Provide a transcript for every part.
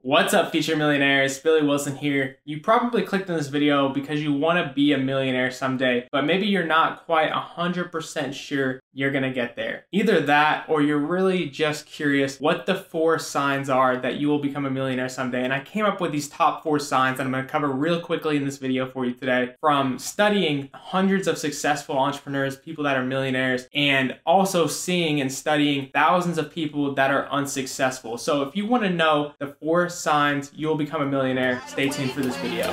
What's up, future millionaires? Billy Wilson here. You probably clicked on this video because you want to be a millionaire someday, but maybe you're not quite 100% sure you're gonna get there. Either that, or you're really just curious what the 4 signs are that you will become a millionaire someday. And I came up with these top 4 signs that I'm gonna cover real quickly in this video for you today, from studying hundreds of successful entrepreneurs, people that are millionaires, and also seeing and studying thousands of people that are unsuccessful. So if you want to know the 4 signs you'll become a millionaire, stay tuned for this video.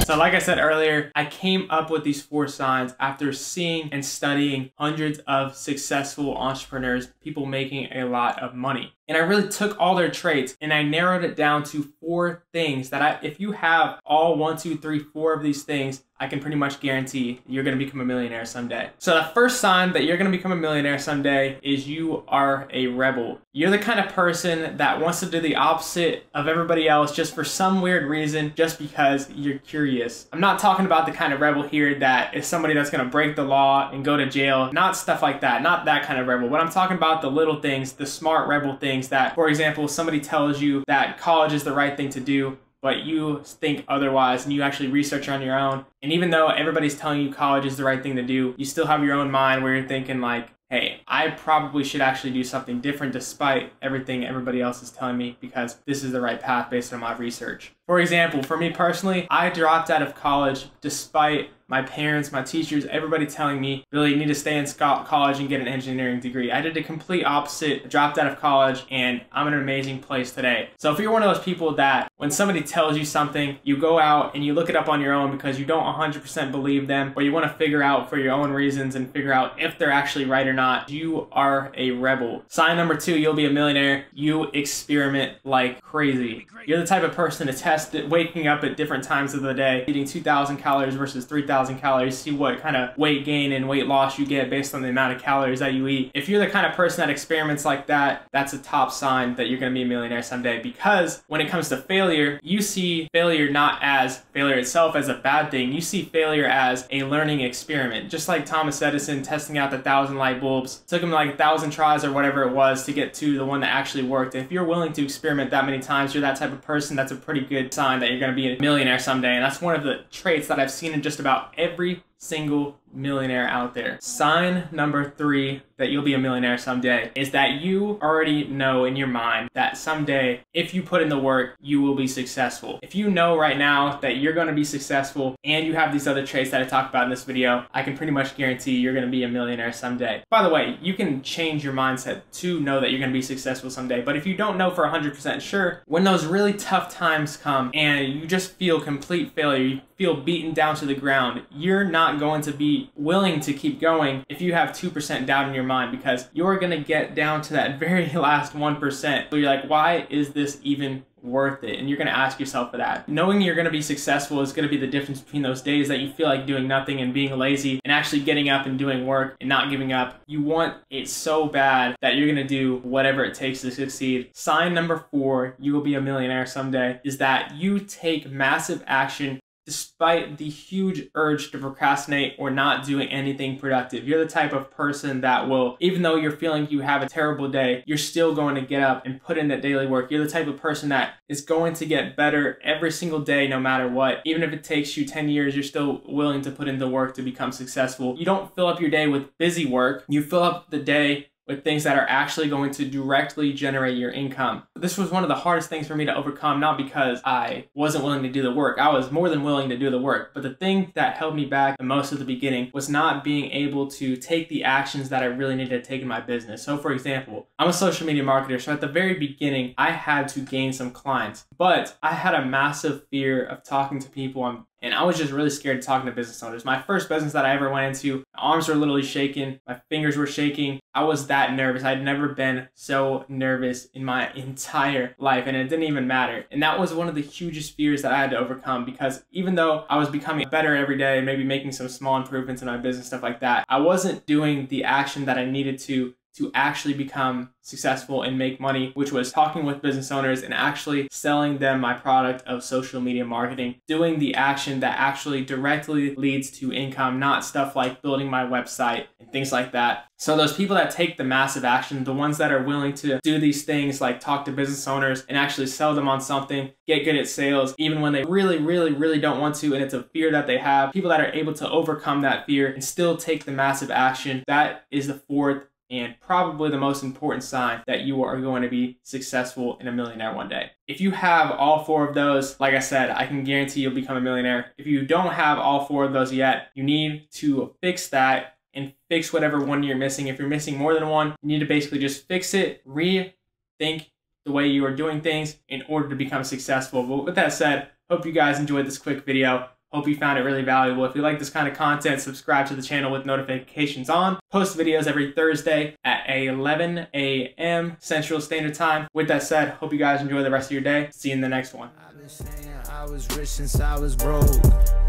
So like I said earlier, I came up with these 4 signs after seeing and studying hundreds of successful entrepreneurs, people making a lot of money. And I really took all their traits and I narrowed it down to 4 things that if you have all 1, 2, 3, 4 of these things, I can pretty much guarantee you're gonna become a millionaire someday. So the first sign that you're gonna become a millionaire someday is you are a rebel. You're the kind of person that wants to do the opposite of everybody else just for some weird reason, just because you're curious. I'm not talking about the kind of rebel here that is somebody that's gonna break the law and go to jail, not stuff like that, not that kind of rebel. But I'm talking about the little things, the smart rebel things that, for example, somebody tells you that college is the right thing to do, but you think otherwise and you actually research on your own. And even though everybody's telling you college is the right thing to do, you still have your own mind where you're thinking like, hey, I probably should actually do something different despite everything everybody else is telling me, because this is the right path based on my research. For example, for me personally, I dropped out of college despite my parents, my teachers, everybody telling me, Billy, you need to stay in college and get an engineering degree. I did the complete opposite, dropped out of college, and I'm in an amazing place today. So if you're one of those people that when somebody tells you something, you go out and you look it up on your own because you don't 100% believe them, or you want to figure out for your own reasons and figure out if they're actually right or not, you are a rebel. Sign number 2, you'll be a millionaire. You experiment like crazy. You're the type of person to test it, waking up at different times of the day, eating 2,000 calories versus 3,000 calories, see what kind of weight gain and weight loss you get based on the amount of calories that you eat. If you're the kind of person that experiments like that, that's a top sign that you're going to be a millionaire someday, because when it comes to failure, you see failure not as failure itself as a bad thing. You see failure as a learning experiment. Just like Thomas Edison testing out the 1,000 light bulbs. It took him like 1,000 tries or whatever it was to get to the one that actually worked. If you're willing to experiment that many times, you're that type of person, that's a pretty good sign that you're going to be a millionaire someday. And that's one of the traits that I've seen in just about every single millionaire out there. Sign number 3 that you'll be a millionaire someday is that you already know in your mind that someday, if you put in the work, you will be successful. If you know right now that you're going to be successful and you have these other traits that I talked about in this video, I can pretty much guarantee you're going to be a millionaire someday. By the way, you can change your mindset to know that you're going to be successful someday, but if you don't know for 100% sure, when those really tough times come and you just feel complete failure, you feel beaten down to the ground, you're not going to be willing to keep going if you have 2% doubt in your mind, because you're going to get down to that very last 1%. So you're like, why is this even worth it? And you're going to ask yourself for that. Knowing you're going to be successful is going to be the difference between those days that you feel like doing nothing and being lazy and actually getting up and doing work and not giving up. You want it so bad that you're going to do whatever it takes to succeed. Sign number 4, you will be a millionaire someday, is that you take massive action despite the huge urge to procrastinate or not doing anything productive. You're the type of person that will, even though you're feeling you have a terrible day, you're still going to get up and put in that daily work. You're the type of person that is going to get better every single day no matter what. Even if it takes you 10 years, you're still willing to put in the work to become successful. You don't fill up your day with busy work. You fill up the day with things that are actually going to directly generate your income. This was one of the hardest things for me to overcome, not because I wasn't willing to do the work. I was more than willing to do the work. But the thing that held me back the most at the beginning was not being able to take the actions that I really needed to take in my business. So for example, I'm a social media marketer. So at the very beginning, I had to gain some clients, but I had a massive fear of talking to people and I was just really scared of talking to business owners. My first business that I ever went into, my arms were literally shaking. My fingers were shaking. I was that nervous. I'd never been so nervous in my entire life, and it didn't even matter. And that was one of the hugest fears that I had to overcome, because even though I was becoming better every day, maybe making some small improvements in my business, stuff like that, I wasn't doing the action that I needed to to actually become successful and make money, which was talking with business owners and actually selling them my product of social media marketing, doing the action that actually directly leads to income, not stuff like building my website and things like that. So those people that take the massive action, the ones that are willing to do these things like talk to business owners and actually sell them on something, get good at sales, even when they really don't want to, and it's a fear that they have, people that are able to overcome that fear and still take the massive action, that is the fourth and probably the most important sign that you are going to be successful and a millionaire one day. If you have all four of those, like I said, I can guarantee you'll become a millionaire. If you don't have all four of those yet, you need to fix that and fix whatever one you're missing. If you're missing more than one, you need to basically just fix it, rethink the way you are doing things in order to become successful. But with that said, hope you guys enjoyed this quick video. Hope you found it really valuable. If you like this kind of content, subscribe to the channel with notifications on. Post videos every Thursday at 11 a.m. Central Standard Time. With that said, hope you guys enjoy the rest of your day. See you in the next one. I've been saying I was rich since I was broke.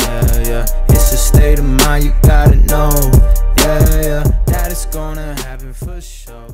Yeah. It's a state of mind, you gotta know. Yeah, that it's gonna happen for sure.